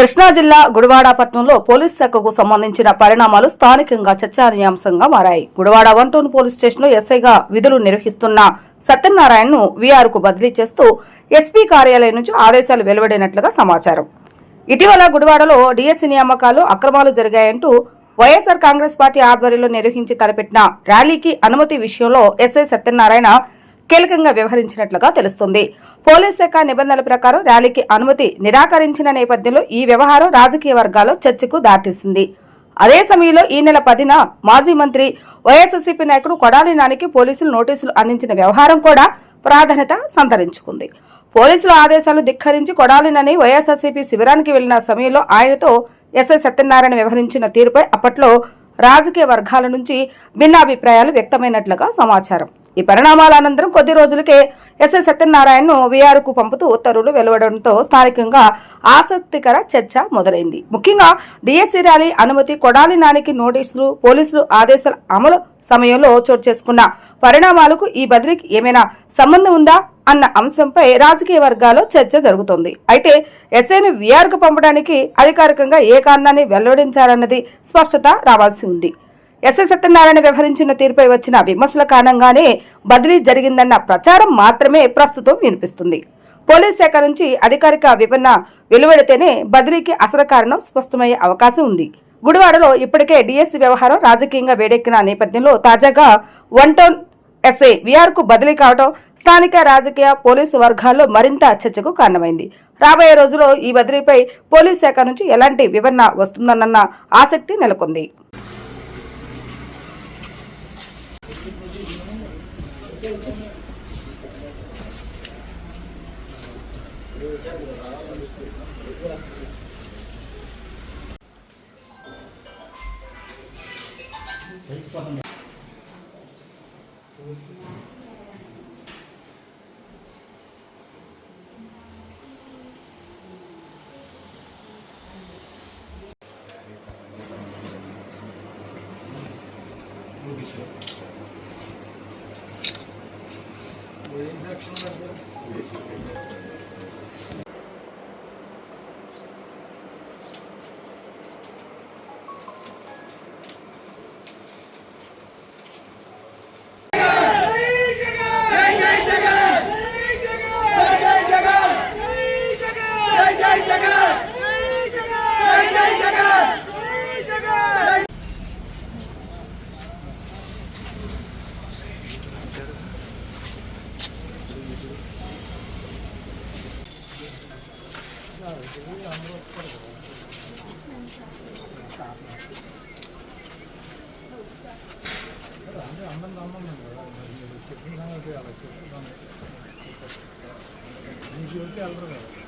కృష్ణా జిల్లా గుడివాడ పట్టణంలో పోలీస్ శాఖకు సంబంధించిన పరిణామాలు స్థానికంగా చర్చనీయాంశంగా మారాయి. గుడివాడ 1 టౌన్ పోలీస్ స్టేషన్లో ఎస్ఐగా విధులు నిర్వహిస్తున్న సత్యనారాయణను వీఆర్కు బదిలీ చేస్తూ ఎస్పీ కార్యాలయం నుంచి ఆదేశాలు వెలువడినట్లుగా సమాచారం. ఇటీవల గుడివాడలో డీఎస్సీ నియామకాలు అక్రమాలు జరిగాయంటూ వైఎస్ఆర్ కాంగ్రెస్ పార్టీ ఆధ్వర్యంలో నిర్వహించి తలపెట్టిన ర్యాలీకి అనుమతి విషయంలో ఎస్ఐ సత్యనారాయణ కీలకంగా వ్యవహరించినట్లుగా తెలుస్తుంది. పోలీస్ శాఖ నిబంధనల ప్రకారం ర్యాలీకి అనుమతి నిరాకరించిన నేపథ్యంలో ఈ వ్యవహారం రాజకీయ వర్గాల్లో చర్చకు దారితీసింది. అదే సమయంలో ఈ నెల 10న మాజీ మంత్రి వైఎస్ఆర్సీపీ నాయకుడు కొడాలి నానికి పోలీసులు నోటీసులు అందించిన వ్యవహారం కూడా ప్రాధాన్యత సంతరించుకుంది. పోలీసుల ఆదేశాలు ధిక్కరించి కొడాలి నాని వైఎస్ఆర్సీపీ శిబిరానికి వెళ్లిన సమయంలో ఆయనతో ఎస్ఐ సత్యనారాయణ వ్యవహరించిన తీరుపై అప్పట్లో రాజకీయ వర్గాల నుంచి భిన్నాభిప్రాయాలు వ్యక్తమైనట్లుగా సమాచారం. ఈ పరిణామాల అనంతరం కొద్ది రోజులకే ఎస్ఐ సత్యనారాయణను వీఆర్కు పంపుతూ ఉత్తర్వులు వెలువడంతో స్థానికంగా ఆసక్తికర చర్చ మొదలైంది. ముఖ్యంగా డీఎస్సీ ర్యాలీ అనుమతి, కొడాలి నానికి నోటీసులు, పోలీసులు ఆదేశాల అమలు సమయంలో చోటు చేసుకున్న పరిణామాలకు ఈ బదిలీకి ఏమైనా సంబంధం ఉందా అన్న అంశంపై రాజకీయ వర్గాల్లో చర్చ జరుగుతోంది. అయితే ఎస్ఐను వీఆర్కు పంపడానికి అధికారికంగా ఏ కారణాన్ని వెల్లడించారన్నది స్పష్టత రావాల్సి ఉంది. ఎస్ఐ సత్యనారాయణ వ్యవహరించిన తీరుపై వచ్చిన విమర్శల కారణంగానే బదిలీ జరిగిందన్న ప్రచారం మాత్రమే ప్రస్తుతం వినిపిస్తుంది. పోలీస్ శాఖ నుంచి అధికారిక వివరణ వెలువడితేనే బదిలీకి అసలు కారణం స్పష్టమయ్యే అవకాశం ఉంది. గుడివాడలో ఇప్పటికే డీఎస్సీ వ్యవహారం రాజకీయంగా వేడెక్కిన నేపథ్యంలో తాజాగా 1 టౌన్ ఎస్ఐ వీఆర్కు బదిలీ కావడం స్థానిక రాజకీయ పోలీసు వర్గాల్లో మరింత చర్చకు కారణమైంది. రాబోయే రోజుల్లో ఈ బదిలీపై పోలీస్ శాఖ నుంచి ఎలాంటి వివరణ వస్తుందన్న ఆసక్తి నెలకొంది. అందరం